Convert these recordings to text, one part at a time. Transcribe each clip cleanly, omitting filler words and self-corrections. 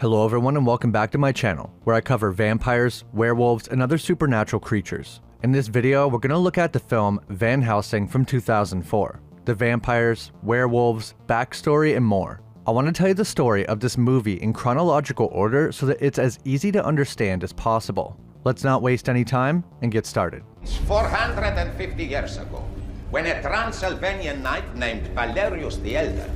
Hello everyone and welcome back to my channel, where I cover vampires, werewolves, and other supernatural creatures. In this video, we're going to look at the film Van Helsing from 2004. The vampires, werewolves, backstory, and more. I want to tell you the story of this movie in chronological order so that it's as easy to understand as possible. Let's not waste any time and get started. It's 450 years ago, when a Transylvanian knight named Valerius the Elder.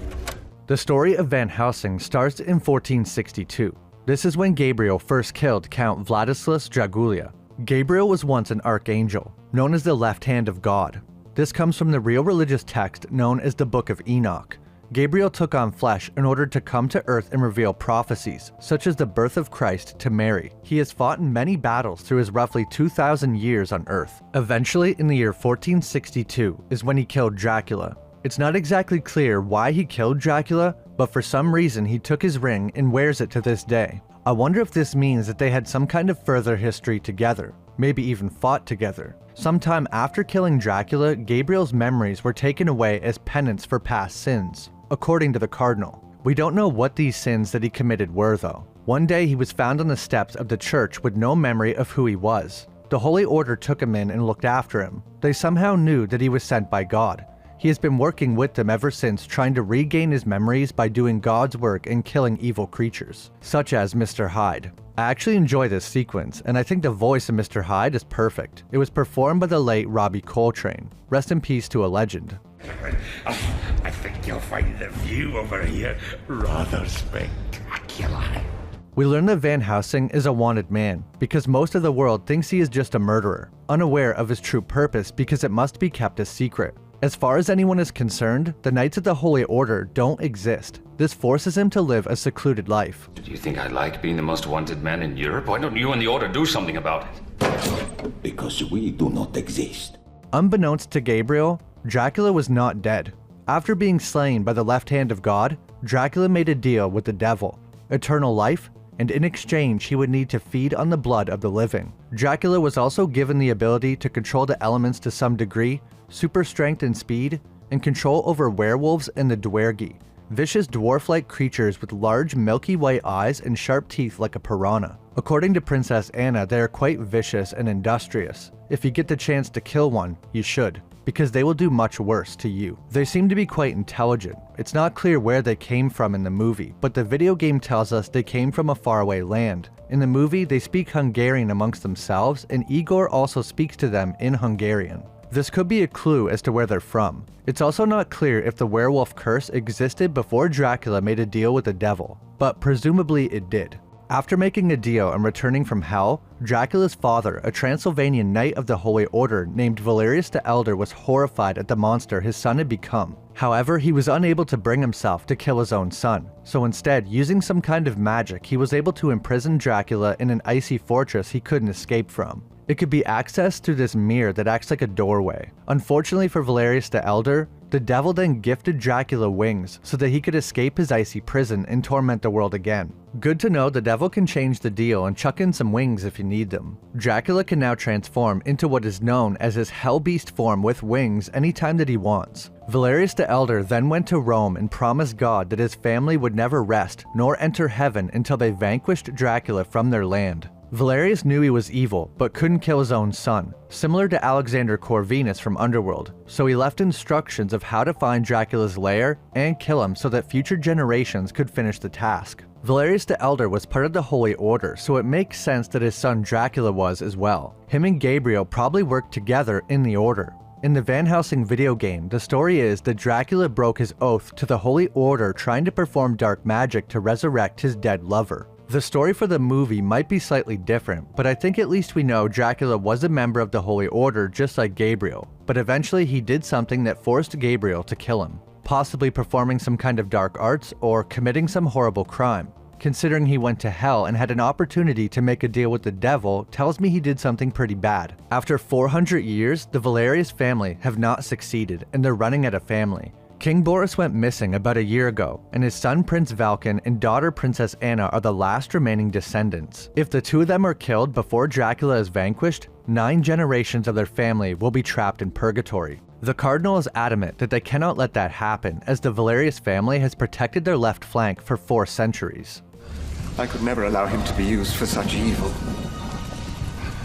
The story of Van Helsing starts in 1462. This is when Gabriel first killed Count Vladislas Dracula. Gabriel was once an archangel, known as the left hand of God. This comes from the real religious text known as the Book of Enoch. Gabriel took on flesh in order to come to earth and reveal prophecies, such as the birth of Christ, to Mary. He has fought in many battles through his roughly 2,000 years on earth. Eventually, in the year 1462, is when he killed Dracula. It's not exactly clear why he killed Dracula, but for some reason he took his ring and wears it to this day. I wonder if this means that they had some kind of further history together, maybe even fought together. Sometime after killing Dracula, Gabriel's memories were taken away as penance for past sins, according to the cardinal. We don't know what these sins that he committed were though. One day he was found on the steps of the church with no memory of who he was. The Holy Order took him in and looked after him. They somehow knew that he was sent by God. He has been working with them ever since, trying to regain his memories by doing God's work and killing evil creatures, such as Mr. Hyde. I actually enjoy this sequence, and I think the voice of Mr. Hyde is perfect. It was performed by the late Robbie Coltrane. Rest in peace to a legend. I think you'll find the view over here rather spectacular. We learn that Van Helsing is a wanted man, because most of the world thinks he is just a murderer, unaware of his true purpose because it must be kept a secret. As far as anyone is concerned, the Knights of the Holy Order don't exist. This forces him to live a secluded life. Do you think I like being the most wanted man in Europe? Why don't you and the Order do something about it? Because we do not exist. Unbeknownst to Gabriel, Dracula was not dead. After being slain by the left hand of God, Dracula made a deal with the devil: eternal life, and in exchange he would need to feed on the blood of the living. Dracula was also given the ability to control the elements to some degree, super strength and speed, and control over werewolves and the dwergi, vicious dwarf-like creatures with large milky white eyes and sharp teeth like a piranha. According to Princess Anna, they are quite vicious and industrious. If you get the chance to kill one, you should, because they will do much worse to you. They seem to be quite intelligent. It's not clear where they came from in the movie, but the video game tells us they came from a faraway land. In the movie, they speak Hungarian amongst themselves, and Igor also speaks to them in Hungarian. This could be a clue as to where they're from. It's also not clear if the werewolf curse existed before Dracula made a deal with the devil, but presumably it did. After making a deal and returning from hell, Dracula's father, a Transylvanian knight of the Holy Order named Valerius the Elder, was horrified at the monster his son had become. However, he was unable to bring himself to kill his own son, so instead, using some kind of magic, he was able to imprison Dracula in an icy fortress he couldn't escape from. It could be accessed through this mirror that acts like a doorway. Unfortunately for Valerius the Elder, the devil then gifted Dracula wings so that he could escape his icy prison and torment the world again. Good to know the devil can change the deal and chuck in some wings if you need them. Dracula can now transform into what is known as his hell beast form with wings anytime that he wants. Valerius the Elder then went to Rome and promised God that his family would never rest nor enter heaven until they vanquished Dracula from their land. Valerius knew he was evil, but couldn't kill his own son, similar to Alexander Corvinus from Underworld, so he left instructions of how to find Dracula's lair and kill him so that future generations could finish the task. Valerius the Elder was part of the Holy Order, so it makes sense that his son Dracula was as well. Him and Gabriel probably worked together in the Order. In the Van Helsing video game, the story is that Dracula broke his oath to the Holy Order, trying to perform dark magic to resurrect his dead lover. The story for the movie might be slightly different, but I think at least we know Dracula was a member of the Holy Order just like Gabriel, but eventually he did something that forced Gabriel to kill him, possibly performing some kind of dark arts or committing some horrible crime. Considering he went to hell and had an opportunity to make a deal with the devil tells me he did something pretty bad. After 400 years, the Valerius family have not succeeded and they're running out of family. King Boris went missing about a year ago, and his son Prince Valken and daughter Princess Anna are the last remaining descendants. If the two of them are killed before Dracula is vanquished, 9 generations of their family will be trapped in purgatory. The Cardinal is adamant that they cannot let that happen, as the Valerius family has protected their left flank for 4 centuries. I could never allow him to be used for such evil.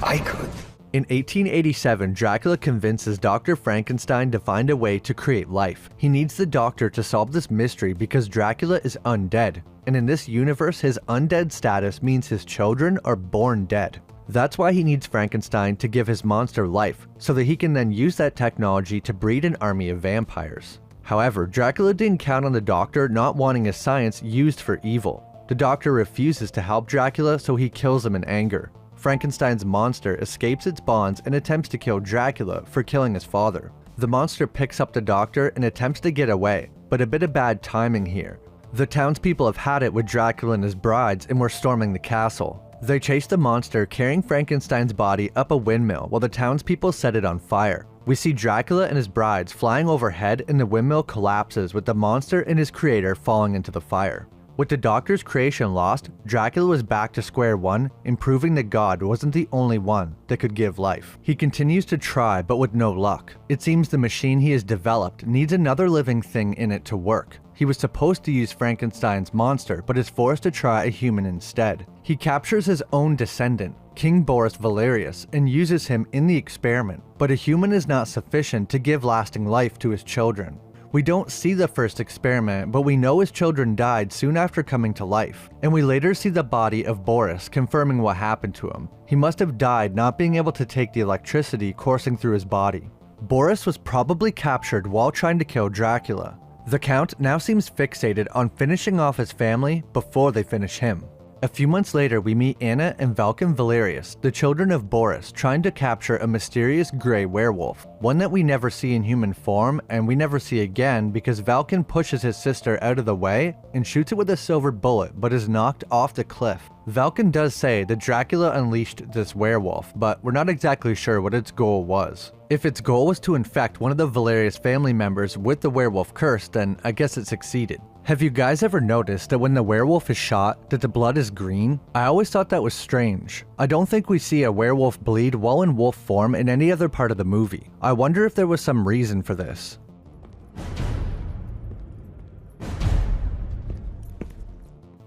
I could. In 1887, Dracula convinces Dr. Frankenstein to find a way to create life. He needs the doctor to solve this mystery because Dracula is undead, and in this universe his undead status means his children are born dead. That's why he needs Frankenstein to give his monster life, so that he can then use that technology to breed an army of vampires. However, Dracula didn't count on the doctor not wanting his science used for evil. The doctor refuses to help Dracula, so he kills him in anger. Frankenstein's monster escapes its bonds and attempts to kill Dracula for killing his father. The monster picks up the doctor and attempts to get away, but a bit of bad timing here. The townspeople have had it with Dracula and his brides and were storming the castle. They chase the monster carrying Frankenstein's body up a windmill while the townspeople set it on fire. We see Dracula and his brides flying overhead and the windmill collapses with the monster and his creator falling into the fire. With the doctor's creation lost, Dracula was back to square one, and proving that God wasn't the only one that could give life. He continues to try, but with no luck. It seems the machine he has developed needs another living thing in it to work. He was supposed to use Frankenstein's monster, but is forced to try a human instead. He captures his own descendant, King Boris Valerius, and uses him in the experiment, but a human is not sufficient to give lasting life to his children. We don't see the first experiment, but we know his children died soon after coming to life, and we later see the body of Boris confirming what happened to him. He must have died not being able to take the electricity coursing through his body. Boris was probably captured while trying to kill Dracula. The Count now seems fixated on finishing off his family before they finish him. A few months later, we meet Anna and Vulcan Valerius, the children of Boris, trying to capture a mysterious grey werewolf, one that we never see in human form and we never see again because Vulcan pushes his sister out of the way and shoots it with a silver bullet but is knocked off the cliff. Vulcan does say that Dracula unleashed this werewolf, but we're not exactly sure what its goal was. If its goal was to infect one of the Valerius family members with the werewolf curse, then I guess it succeeded. Have you guys ever noticed that when the werewolf is shot, that the blood is green? I always thought that was strange. I don't think we see a werewolf bleed while in wolf form in any other part of the movie. I wonder if there was some reason for this.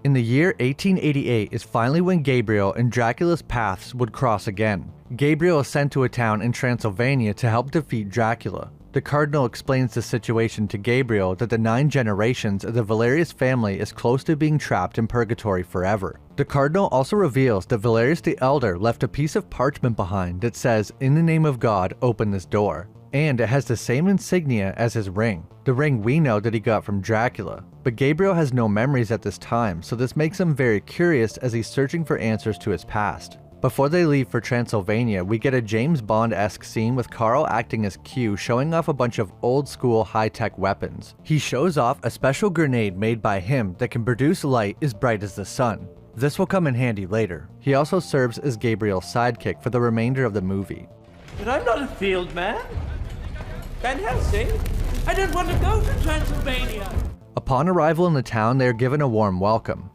In the year 1888 is finally when Gabriel and Dracula's paths would cross again. Gabriel is sent to a town in Transylvania to help defeat Dracula. The Cardinal explains the situation to Gabriel that the 9 generations of the Valerius family is close to being trapped in purgatory forever. The Cardinal also reveals that Valerius the Elder left a piece of parchment behind that says, "In the name of God, open this door." And it has the same insignia as his ring. The ring we know that he got from Dracula. But Gabriel has no memories at this time, so this makes him very curious as he's searching for answers to his past. Before they leave for Transylvania, we get a James Bond-esque scene with Carl acting as Q, showing off a bunch of old-school high-tech weapons. He shows off a special grenade made by him that can produce light as bright as the sun. This will come in handy later. He also serves as Gabriel's sidekick for the remainder of the movie. But I'm not a field man. Van Helsing, I don't want to go to Transylvania. Upon arrival in the town, they are given a warm welcome.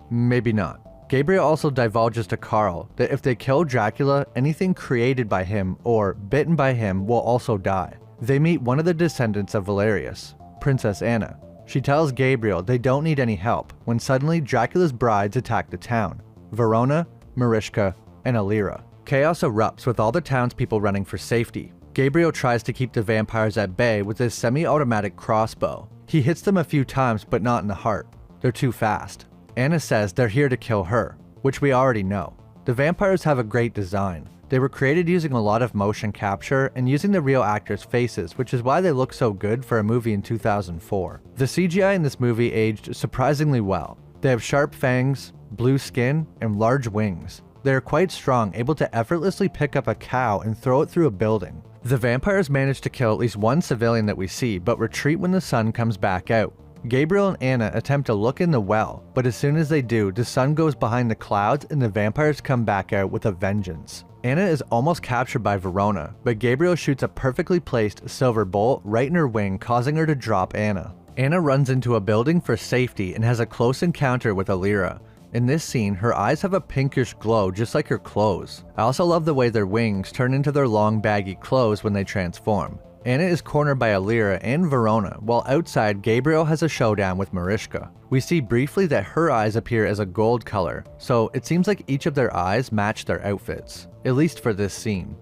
Maybe not. Gabriel also divulges to Carl that if they kill Dracula, anything created by him or bitten by him will also die. They meet one of the descendants of Valerius, Princess Anna. She tells Gabriel they don't need any help when suddenly Dracula's brides attack the town: Verona, Marischka, and Alira. Chaos erupts with all the townspeople running for safety. Gabriel tries to keep the vampires at bay with his semi-automatic crossbow. He hits them a few times, but not in the heart. They're too fast. Anna says they're here to kill her, which we already know. The vampires have a great design. They were created using a lot of motion capture and using the real actors' faces, which is why they look so good for a movie in 2004. The CGI in this movie aged surprisingly well. They have sharp fangs, blue skin, and large wings. They are quite strong, able to effortlessly pick up a cow and throw it through a building. The vampires manage to kill at least one civilian that we see, but retreat when the sun comes back out. Gabriel and Anna attempt to look in the well, but as soon as they do, the sun goes behind the clouds and the vampires come back out with a vengeance. Anna is almost captured by Verona, but Gabriel shoots a perfectly placed silver bolt right in her wing, causing her to drop Anna. Anna runs into a building for safety and has a close encounter with Alira. In this scene, her eyes have a pinkish glow just like her clothes. I also love the way their wings turn into their long baggy clothes when they transform. Anna is cornered by Alira and Verona, while outside Gabriel has a showdown with Mariska. We see briefly that her eyes appear as a gold color, so it seems like each of their eyes match their outfits, at least for this scene.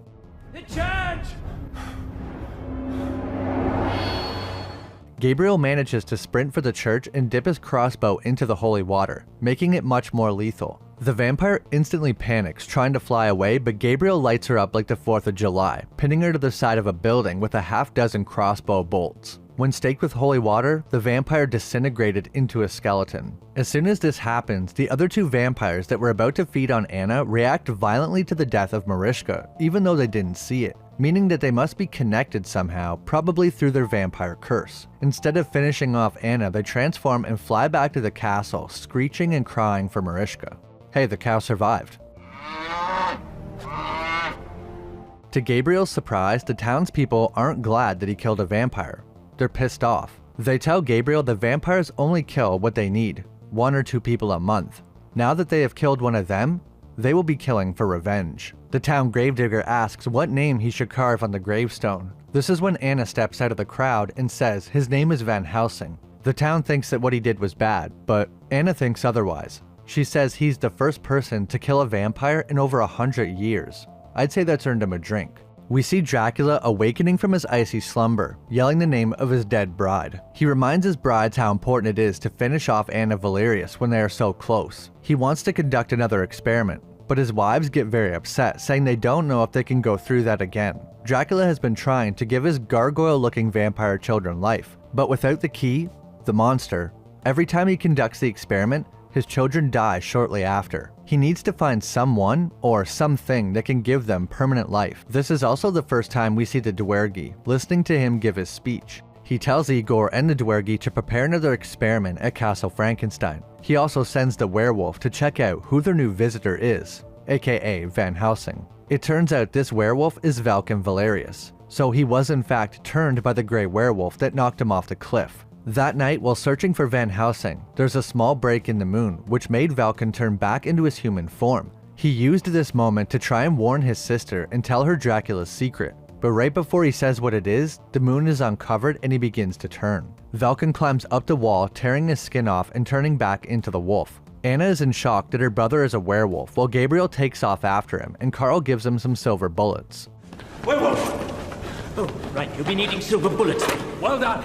The church! Gabriel manages to sprint for the church and dip his crossbow into the holy water, making it much more lethal. The vampire instantly panics, trying to fly away, but Gabriel lights her up like the 4th of July, pinning her to the side of a building with a half-dozen crossbow bolts. When staked with holy water, the vampire disintegrated into a skeleton. As soon as this happens, the other 2 vampires that were about to feed on Anna react violently to the death of Mariska, even though they didn't see it, meaning that they must be connected somehow, probably through their vampire curse. Instead of finishing off Anna, they transform and fly back to the castle, screeching and crying for Mariska. Hey, the cow survived. To Gabriel's surprise, the townspeople aren't glad that he killed a vampire. They're pissed off. They tell Gabriel that vampires only kill what they need, 1 or 2 people a month. Now that they have killed one of them, they will be killing for revenge. The town gravedigger asks what name he should carve on the gravestone. This is when Anna steps out of the crowd and says his name is Van Helsing. The town thinks that what he did was bad, but Anna thinks otherwise. She says he's the first person to kill a vampire in over 100 years. I'd say that's earned him a drink. We see Dracula awakening from his icy slumber, yelling the name of his dead bride. He reminds his brides how important it is to finish off Anna Valerius when they are so close. He wants to conduct another experiment, but his wives get very upset, saying they don't know if they can go through that again. Dracula has been trying to give his gargoyle-looking vampire children life, but without the key, the monster, every time he conducts the experiment, his children die shortly after. He needs to find someone or something that can give them permanent life. This is also the first time we see the Dwergi, listening to him give his speech. He tells Igor and the Dwergi to prepare another experiment at Castle Frankenstein. He also sends the werewolf to check out who their new visitor is, aka Van Helsing. It turns out this werewolf is Vulcan Valerius, so he was in fact turned by the grey werewolf that knocked him off the cliff. That night, while searching for Van Helsing, there's a small break in the moon, which made Vulcan turn back into his human form. He used this moment to try and warn his sister and tell her Dracula's secret, but right before he says what it is, the moon is uncovered and he begins to turn. Vulcan climbs up the wall, tearing his skin off and turning back into the wolf. Anna is in shock that her brother is a werewolf, while Gabriel takes off after him, and Carl gives him some silver bullets. Werewolf! Oh, right, you'll be needing silver bullets. Well done!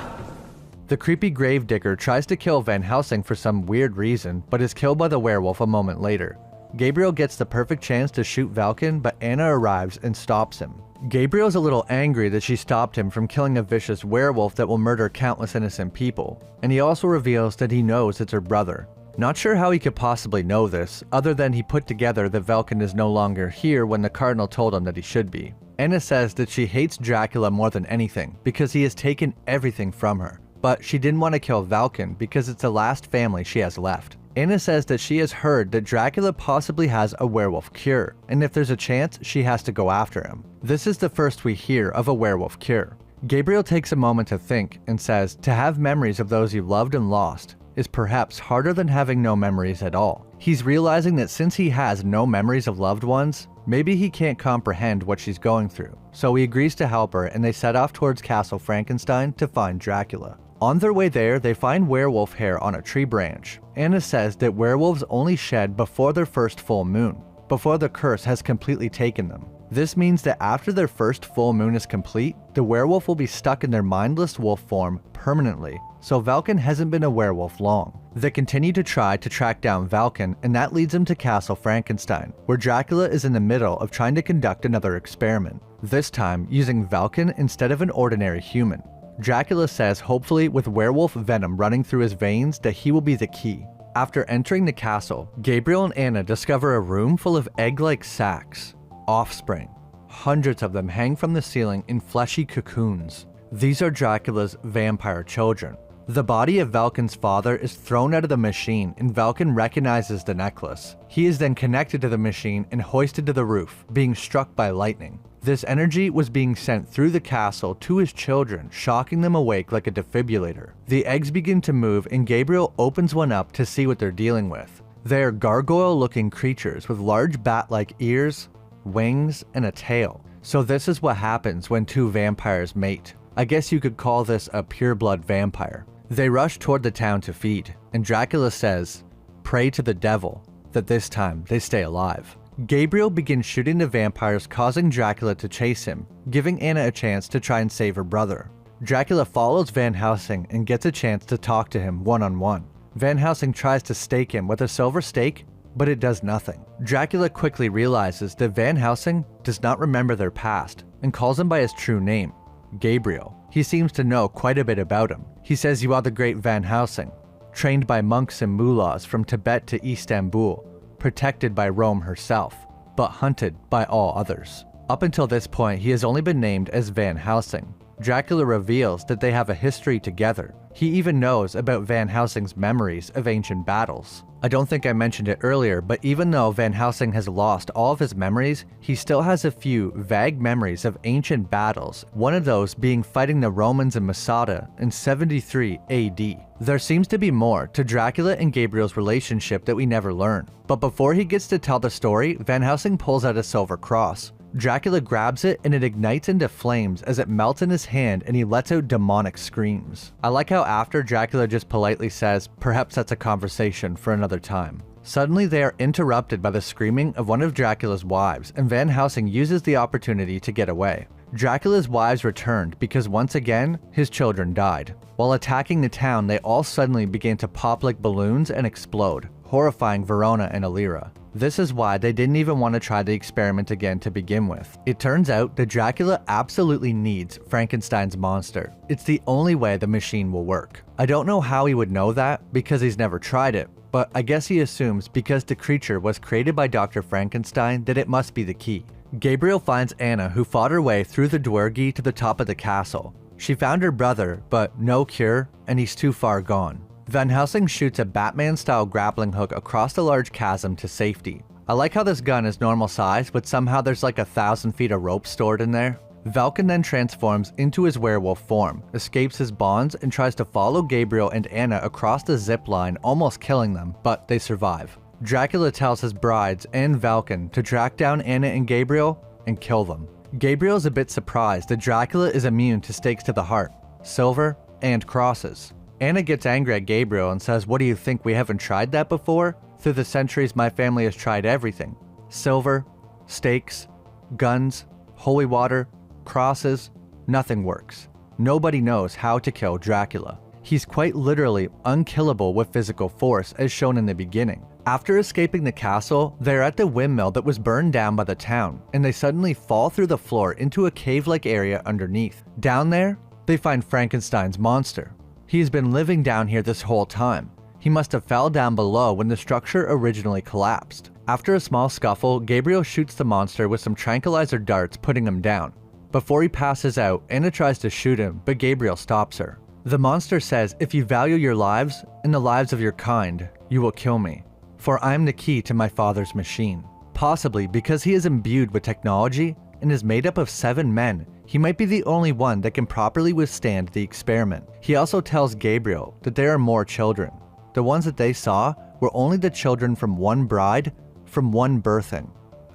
The creepy gravedigger tries to kill Van Helsing for some weird reason, but is killed by the werewolf a moment later. Gabriel gets the perfect chance to shoot Vulcan, but Anna arrives and stops him. Gabriel's a little angry that she stopped him from killing a vicious werewolf that will murder countless innocent people, and he also reveals that he knows it's her brother. Not sure how he could possibly know this, other than he put together that Vulcan is no longer here when the Cardinal told him that he should be. Anna says that she hates Dracula more than anything, because he has taken everything from her. But she didn't want to kill Vulcan because it's the last family she has left. Anna says that she has heard that Dracula possibly has a werewolf cure, and if there's a chance, she has to go after him. This is the first we hear of a werewolf cure. Gabriel takes a moment to think and says to have memories of those you loved and lost is perhaps harder than having no memories at all. He's realizing that since he has no memories of loved ones, maybe he can't comprehend what she's going through. So he agrees to help her and they set off towards Castle Frankenstein to find Dracula. On their way there, they find werewolf hair on a tree branch. Anna says that werewolves only shed before their first full moon, before the curse has completely taken them. This means that after their first full moon is complete, the werewolf will be stuck in their mindless wolf form permanently, so Vulcan hasn't been a werewolf long. They continue to try to track down Vulcan, and that leads them to Castle Frankenstein, where Dracula is in the middle of trying to conduct another experiment, this time using Vulcan instead of an ordinary human. Dracula says hopefully with werewolf venom running through his veins that he will be the key. After entering the castle, Gabriel and Anna discover a room full of egg-like sacs, offspring. Hundreds of them hang from the ceiling in fleshy cocoons. These are Dracula's vampire children. The body of Vulcan's father is thrown out of the machine and Vulcan recognizes the necklace. He is then connected to the machine and hoisted to the roof, being struck by lightning. This energy was being sent through the castle to his children, shocking them awake like a defibrillator. The eggs begin to move and Gabriel opens one up to see what they're dealing with. They are gargoyle-looking creatures with large bat-like ears, wings, and a tail. So this is what happens when two vampires mate. I guess you could call this a pureblood vampire. They rush toward the town to feed, and Dracula says, "Pray to the devil that this time they stay alive." Gabriel begins shooting the vampires, causing Dracula to chase him, giving Anna a chance to try and save her brother. Dracula follows Van Helsing and gets a chance to talk to him one-on-one. Van Helsing tries to stake him with a silver stake, but it does nothing. Dracula quickly realizes that Van Helsing does not remember their past and calls him by his true name, Gabriel. He seems to know quite a bit about him. He says, "You are the great Van Helsing, trained by monks and mullahs from Tibet to Istanbul, protected by Rome herself, but hunted by all others." Up until this point, he has only been named as Van Helsing. Dracula reveals that they have a history together. He even knows about Van Helsing's memories of ancient battles. I don't think I mentioned it earlier, but even though Van Helsing has lost all of his memories, he still has a few vague memories of ancient battles, one of those being fighting the Romans in Masada in 73 AD. There seems to be more to Dracula and Gabriel's relationship that we never learn. But before he gets to tell the story, Van Helsing pulls out a silver cross. Dracula grabs it and it ignites into flames as it melts in his hand and he lets out demonic screams. I like how after Dracula just politely says, "Perhaps that's a conversation for another time." Suddenly they are interrupted by the screaming of one of Dracula's wives, and Van Helsing uses the opportunity to get away. Dracula's wives returned because once again, his children died. While attacking the town, they all suddenly began to pop like balloons and explode, horrifying Verona and Illyria. This is why they didn't even want to try the experiment again to begin with. It turns out that Dracula absolutely needs Frankenstein's monster. It's the only way the machine will work. I don't know how he would know that because he's never tried it, but I guess he assumes because the creature was created by Dr. Frankenstein that it must be the key. Gabriel finds Anna, who fought her way through the Dwergi to the top of the castle. She found her brother, but no cure, and he's too far gone. Van Helsing shoots a Batman-style grappling hook across the large chasm to safety. I like how this gun is normal size, but somehow there's like 1,000 feet of rope stored in there. Vulcan then transforms into his werewolf form, escapes his bonds, and tries to follow Gabriel and Anna across the zip line, almost killing them, but they survive. Dracula tells his brides and Vulcan to track down Anna and Gabriel and kill them. Gabriel is a bit surprised that Dracula is immune to stakes to the heart, silver, and crosses. Anna gets angry at Gabriel and says, "What do you think, we haven't tried that before? Through the centuries, my family has tried everything. Silver, stakes, guns, holy water, crosses, nothing works. Nobody knows how to kill Dracula. He's quite literally unkillable with physical force, as shown in the beginning." After escaping the castle, they're at the windmill that was burned down by the town, and they suddenly fall through the floor into a cave-like area underneath. Down there, they find Frankenstein's monster. He's been living down here this whole time. He must have fell down below when the structure originally collapsed. After a small scuffle, Gabriel shoots the monster with some tranquilizer darts, putting him down. Before he passes out, Anna tries to shoot him, but Gabriel stops her. The monster says, "If you value your lives and the lives of your kind, you will kill me, for I am the key to my father's machine." Possibly because he is imbued with technology and is made up of 7 men, he might be the only one that can properly withstand the experiment. He also tells Gabriel that there are more children. The ones that they saw were only the children from one bride, from one birthing.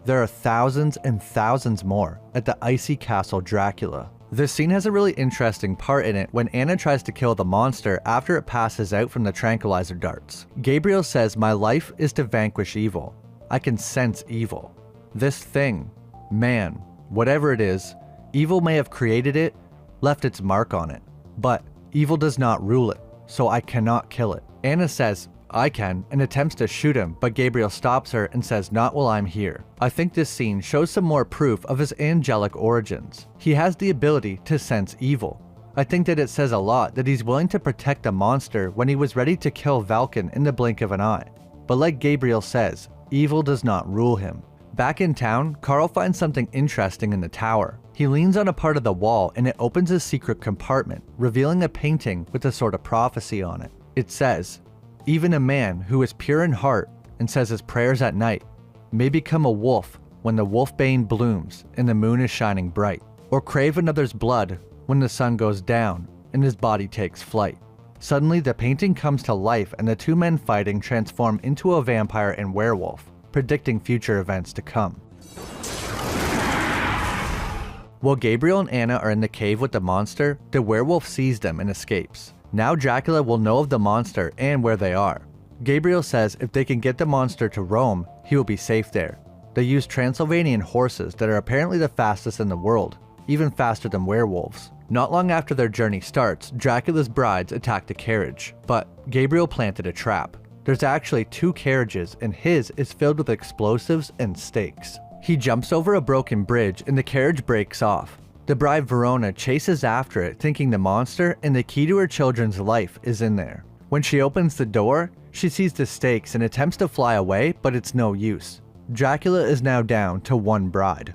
There are thousands and thousands more at the icy castle Dracula. This scene has a really interesting part in it when Anna tries to kill the monster after it passes out from the tranquilizer darts. Gabriel says, "My life is to vanquish evil. I can sense evil. This thing, man, whatever it is, evil may have created it, left its mark on it, but evil does not rule it, so I cannot kill it." Anna says, "I can," and attempts to shoot him, but Gabriel stops her and says, "Not while I'm here." I think this scene shows some more proof of his angelic origins. He has the ability to sense evil. I think that it says a lot that he's willing to protect a monster when he was ready to kill Vulcan in the blink of an eye. But like Gabriel says, evil does not rule him. Back in town, Carl finds something interesting in the tower. He leans on a part of the wall and it opens a secret compartment, revealing a painting with a sort of prophecy on it. It says, "Even a man who is pure in heart and says his prayers at night may become a wolf when the wolfbane blooms and the moon is shining bright, or crave another's blood when the sun goes down and his body takes flight." Suddenly the painting comes to life and the 2 men fighting transform into a vampire and werewolf, predicting future events to come. While Gabriel and Anna are in the cave with the monster, the werewolf sees them and escapes. Now Dracula will know of the monster and where they are. Gabriel says if they can get the monster to Rome, he will be safe there. They use Transylvanian horses that are apparently the fastest in the world, even faster than werewolves. Not long after their journey starts, Dracula's brides attack the carriage, but Gabriel planted a trap. There's actually 2 carriages and his is filled with explosives and stakes. He jumps over a broken bridge and the carriage breaks off. The bride Verona chases after it thinking the monster and the key to her children's life is in there. When she opens the door, she sees the stakes and attempts to fly away, but it's no use. Dracula is now down to 1 bride.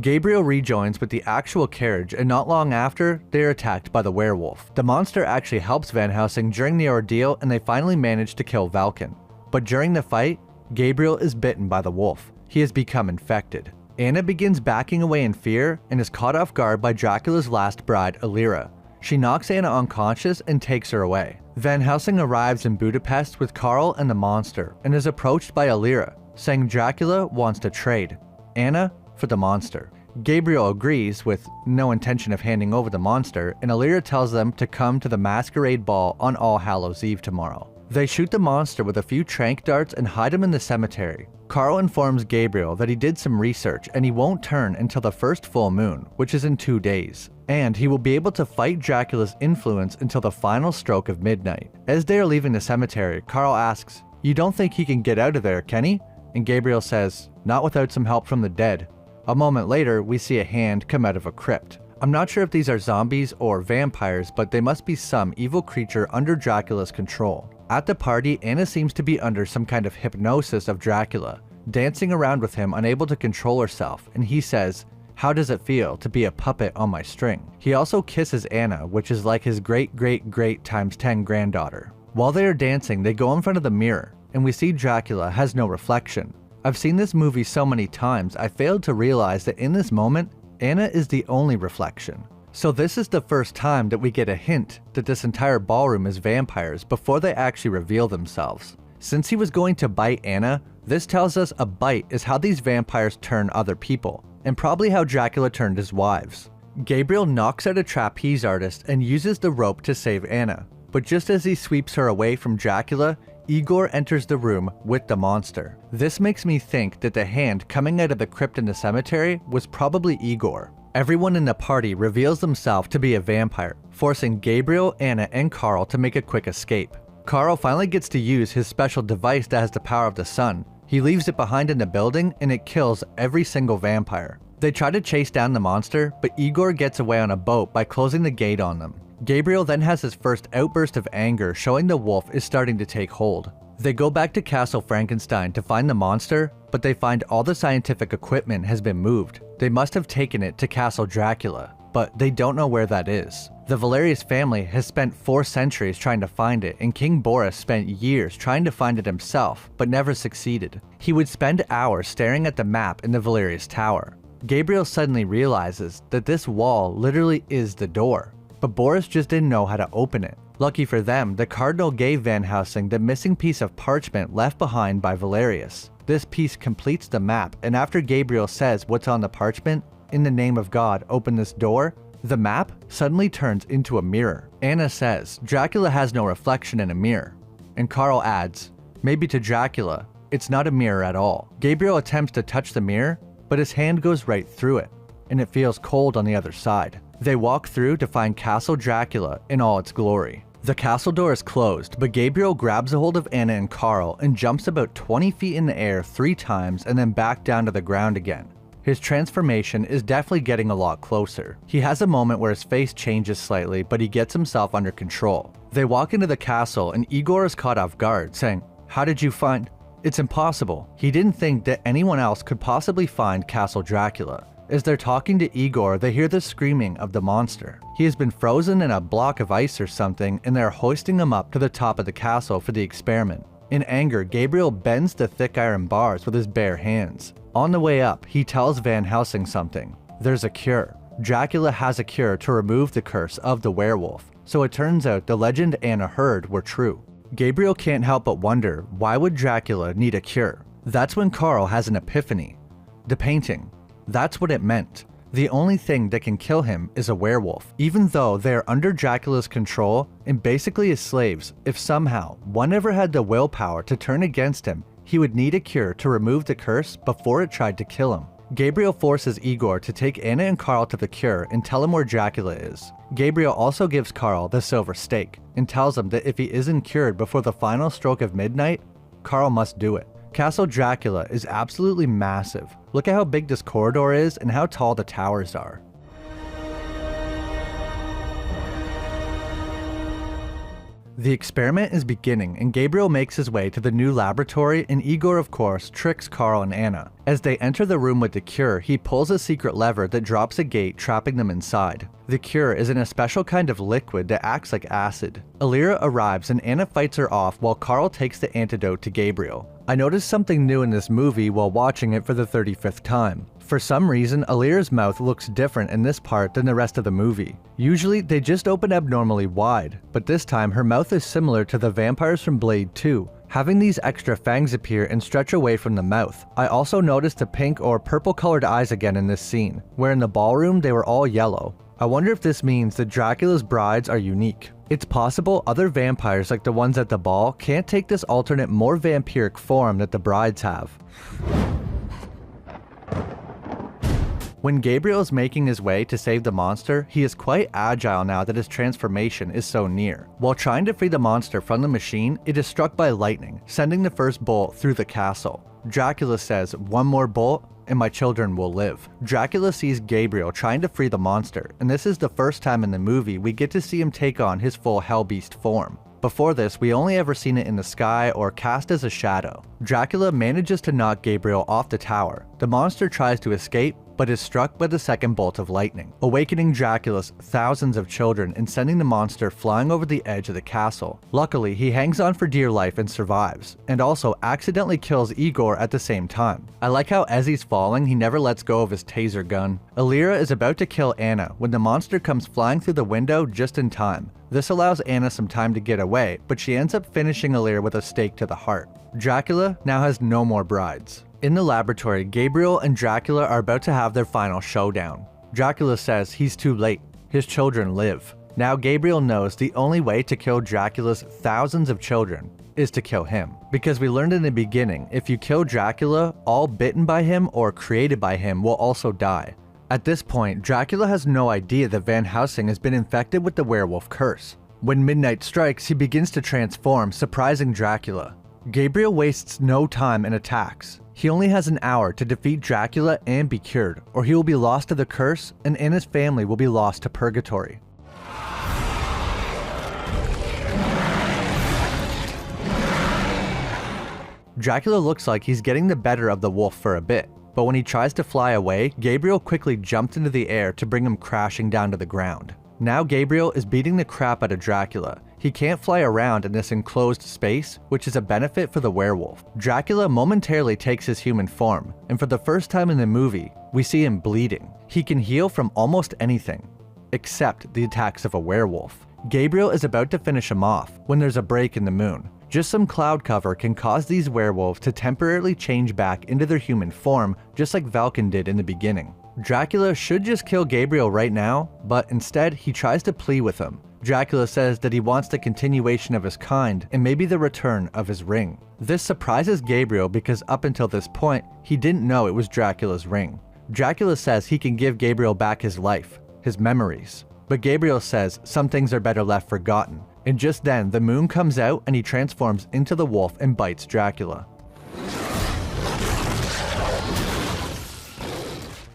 Gabriel rejoins with the actual carriage and not long after, they are attacked by the werewolf. The monster actually helps Van Helsing during the ordeal and they finally manage to kill Valken. But during the fight, Gabriel is bitten by the wolf. He has become infected. Anna begins backing away in fear and is caught off guard by Dracula's last bride, Illyra. She knocks Anna unconscious and takes her away. Van Helsing arrives in Budapest with Karl and the monster and is approached by Illyra, saying Dracula wants to trade Anna for the monster. Gabriel agrees with no intention of handing over the monster, and Illyra tells them to come to the masquerade ball on All Hallows Eve tomorrow. They shoot the monster with a few tranq darts and hide him in the cemetery. Karl informs Gabriel that he did some research and he won't turn until the first full moon, which is in 2 days. And he will be able to fight Dracula's influence until the final stroke of midnight. As they are leaving the cemetery, Karl asks, "You don't think he can get out of there, can he?" And Gabriel says, "Not without some help from the dead." A moment later, we see a hand come out of a crypt. I'm not sure if these are zombies or vampires, but they must be some evil creature under Dracula's control. At the party, Anna seems to be under some kind of hypnosis of Dracula, dancing around with him unable to control herself, and he says, "How does it feel to be a puppet on my string?" He also kisses Anna, which is like his great times 10 granddaughter. While they are dancing, they go in front of the mirror, and we see Dracula has no reflection. I've seen this movie so many times, I failed to realize that in this moment, Anna is the only reflection. So this is the first time that we get a hint that this entire ballroom is vampires before they actually reveal themselves. Since he was going to bite Anna, this tells us a bite is how these vampires turn other people, and probably how Dracula turned his wives. Gabriel knocks out a trapeze artist and uses the rope to save Anna, but just as he sweeps her away from Dracula, Igor enters the room with the monster. This makes me think that the hand coming out of the crypt in the cemetery was probably Igor. Everyone in the party reveals themselves to be a vampire, forcing Gabriel, Anna, and Karl to make a quick escape. Karl finally gets to use his special device that has the power of the sun. He leaves it behind in the building and it kills every single vampire. They try to chase down the monster, but Igor gets away on a boat by closing the gate on them. Gabriel then has his first outburst of anger, showing the wolf is starting to take hold. They go back to Castle Frankenstein to find the monster, but they find all the scientific equipment has been moved. They must have taken it to Castle Dracula, but they don't know where that is. The Valerius family has spent 4 centuries trying to find it, and King Boris spent years trying to find it himself, but never succeeded. He would spend hours staring at the map in the Valerius Tower. Gabriel suddenly realizes that this wall literally is the door, but Boris just didn't know how to open it. Lucky for them, the Cardinal gave Van Helsing the missing piece of parchment left behind by Valerius. This piece completes the map, and after Gabriel says what's on the parchment, "In the name of God, open this door," the map suddenly turns into a mirror. Anna says Dracula has no reflection in a mirror, and Karl adds, "Maybe to Dracula, it's not a mirror at all." Gabriel attempts to touch the mirror, but his hand goes right through it, and it feels cold on the other side. They walk through to find Castle Dracula in all its glory. The castle door is closed, but Gabriel grabs a hold of Anna and Karl and jumps about 20 feet in the air 3 times and then back down to the ground again. His transformation is definitely getting a lot closer. He has a moment where his face changes slightly, but he gets himself under control. They walk into the castle and Igor is caught off guard, saying, "How did you find?" It's impossible. He didn't think that anyone else could possibly find Castle Dracula. As they're talking to Igor, they hear the screaming of the monster. He has been frozen in a block of ice or something, and they're hoisting him up to the top of the castle for the experiment. In anger, Gabriel bends the thick iron bars with his bare hands. On the way up, he tells Van Helsing something. There's a cure. Dracula has a cure to remove the curse of the werewolf. So it turns out the legend Anna heard were true. Gabriel can't help but wonder, why would Dracula need a cure? That's when Carl has an epiphany. The painting. That's what it meant. The only thing that can kill him is a werewolf. Even though they are under Dracula's control and basically his slaves, if somehow one ever had the willpower to turn against him, he would need a cure to remove the curse before it tried to kill him. Gabriel forces Igor to take Anna and Carl to the cure and tell him where Dracula is. Gabriel also gives Carl the silver stake and tells him that if he isn't cured before the final stroke of midnight, Carl must do it. Castle Dracula is absolutely massive. Look at how big this corridor is and how tall the towers are. The experiment is beginning and Gabriel makes his way to the new laboratory and Igor of course tricks Carl and Anna. As they enter the room with the cure, he pulls a secret lever that drops a gate trapping them inside. The cure is in a special kind of liquid that acts like acid. Alira arrives and Anna fights her off while Carl takes the antidote to Gabriel. I noticed something new in this movie while watching it for the 35th time. For some reason, Alira's mouth looks different in this part than the rest of the movie. Usually, they just open abnormally wide, but this time her mouth is similar to the vampires from Blade 2, having these extra fangs appear and stretch away from the mouth. I also noticed the pink or purple colored eyes again in this scene, where in the ballroom they were all yellow. I wonder if this means that Dracula's brides are unique. It's possible other vampires like the ones at the ball can't take this alternate more vampiric form that the brides have. When Gabriel is making his way to save the monster, he is quite agile now that his transformation is so near. While trying to free the monster from the machine, it is struck by lightning, sending the first bolt through the castle. Dracula says, "One more bolt and my children will live." Dracula sees Gabriel trying to free the monster, and this is the first time in the movie we get to see him take on his full Hellbeast form. Before this, we only ever seen it in the sky or cast as a shadow. Dracula manages to knock Gabriel off the tower. The monster tries to escape, but is struck by the second bolt of lightning, awakening Dracula's thousands of children and sending the monster flying over the edge of the castle. Luckily, he hangs on for dear life and survives, and also accidentally kills Igor at the same time. I like how as he's falling, he never lets go of his taser gun. Alira is about to kill Anna when the monster comes flying through the window just in time. This allows Anna some time to get away, but she ends up finishing Alira with a stake to the heart. Dracula now has no more brides. In the laboratory, Gabriel and Dracula are about to have their final showdown. Dracula says he's too late. His children live. Now Gabriel knows the only way to kill Dracula's thousands of children is to kill him. Because we learned in the beginning, if you kill Dracula, all bitten by him or created by him will also die. At this point, Dracula has no idea that Van Helsing has been infected with the werewolf curse. When midnight strikes, he begins to transform, surprising Dracula. Gabriel wastes no time and attacks. He only has an hour to defeat Dracula and be cured, or he will be lost to the curse and Anna's family will be lost to purgatory. Dracula looks like he's getting the better of the wolf for a bit, but when he tries to fly away, Gabriel quickly jumps into the air to bring him crashing down to the ground. Now Gabriel is beating the crap out of Dracula. He can't fly around in this enclosed space, which is a benefit for the werewolf. Dracula momentarily takes his human form, and for the first time in the movie, we see him bleeding. He can heal from almost anything, except the attacks of a werewolf. Gabriel is about to finish him off when there's a break in the moon. Just some cloud cover can cause these werewolves to temporarily change back into their human form, just like Valken did in the beginning. Dracula should just kill Gabriel right now, but instead he tries to plead with him. Dracula says that he wants the continuation of his kind and maybe the return of his ring. This surprises Gabriel because up until this point, he didn't know it was Dracula's ring. Dracula says he can give Gabriel back his life, his memories. But Gabriel says some things are better left forgotten. And just then, the moon comes out and he transforms into the wolf and bites Dracula.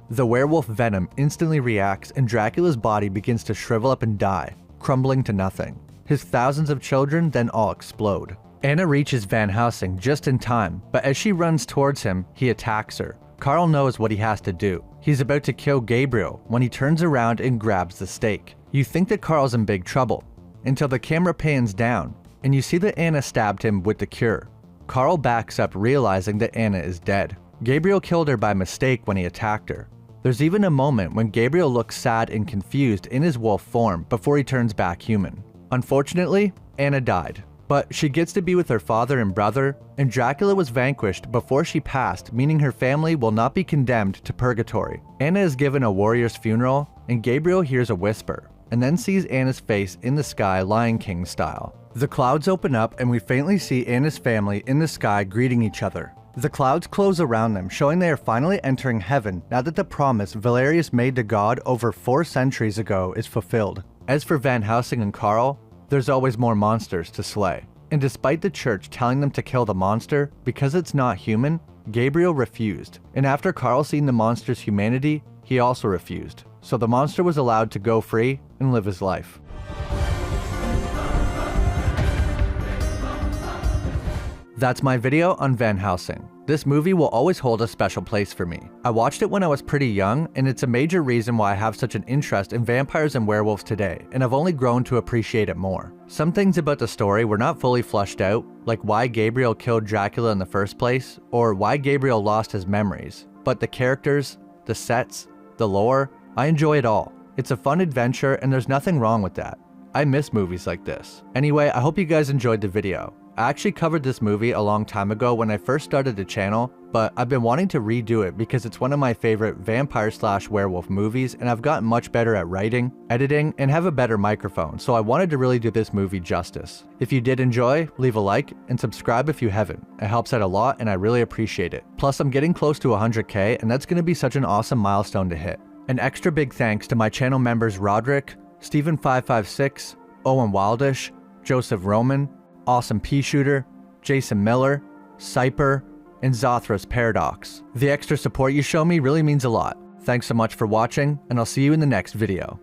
The werewolf venom instantly reacts and Dracula's body begins to shrivel up and die, crumbling to nothing. His thousands of children then all explode. Anna reaches Van Helsing just in time, but as she runs towards him, he attacks her. Carl knows what he has to do. He's about to kill Gabriel when he turns around and grabs the stake. You think that Carl's in big trouble, until the camera pans down, and you see that Anna stabbed him with the cure. Carl backs up realizing that Anna is dead. Gabriel killed her by mistake when he attacked her. There's even a moment when Gabriel looks sad and confused in his wolf form before he turns back human. Unfortunately, Anna died, But she gets to be with her father and brother, and Dracula was vanquished before she passed, meaning her family will not be condemned to purgatory. Anna is given a warrior's funeral, and Gabriel hears a whisper, and then sees Anna's face in the sky, Lion King style. The clouds open up and we faintly see Anna's family in the sky greeting each other. The clouds close around them, showing they are finally entering heaven now that the promise Valerius made to God over 4 centuries ago is fulfilled. As for Van Helsing and Carl, there's always more monsters to slay. And despite the church telling them to kill the monster because it's not human, Gabriel refused. And after Carl seen the monster's humanity, he also refused. So the monster was allowed to go free and live his life. That's my video on Van Helsing. This movie will always hold a special place for me. I watched it when I was pretty young, and it's a major reason why I have such an interest in vampires and werewolves today, and I've only grown to appreciate it more. Some things about the story were not fully fleshed out, like why Gabriel killed Dracula in the first place, or why Gabriel lost his memories. But the characters, the sets, the lore, I enjoy it all. It's a fun adventure, and there's nothing wrong with that. I miss movies like this. Anyway, I hope you guys enjoyed the video. I actually covered this movie a long time ago when I first started the channel, but I've been wanting to redo it because it's one of my favorite vampire/werewolf movies, and I've gotten much better at writing, editing, and have a better microphone, so I wanted to really do this movie justice. If you did enjoy, leave a like and subscribe if you haven't. It helps out a lot and I really appreciate it. Plus, I'm getting close to 100k, and that's going to be such an awesome milestone to hit. An extra big thanks to my channel members Roderick, Steven556, Owen Wildish, Joseph Roman, Awesome Pea Shooter, Jason Miller, Cyper, and Zothra's Paradox. The extra support you show me really means a lot. Thanks so much for watching, and I'll see you in the next video.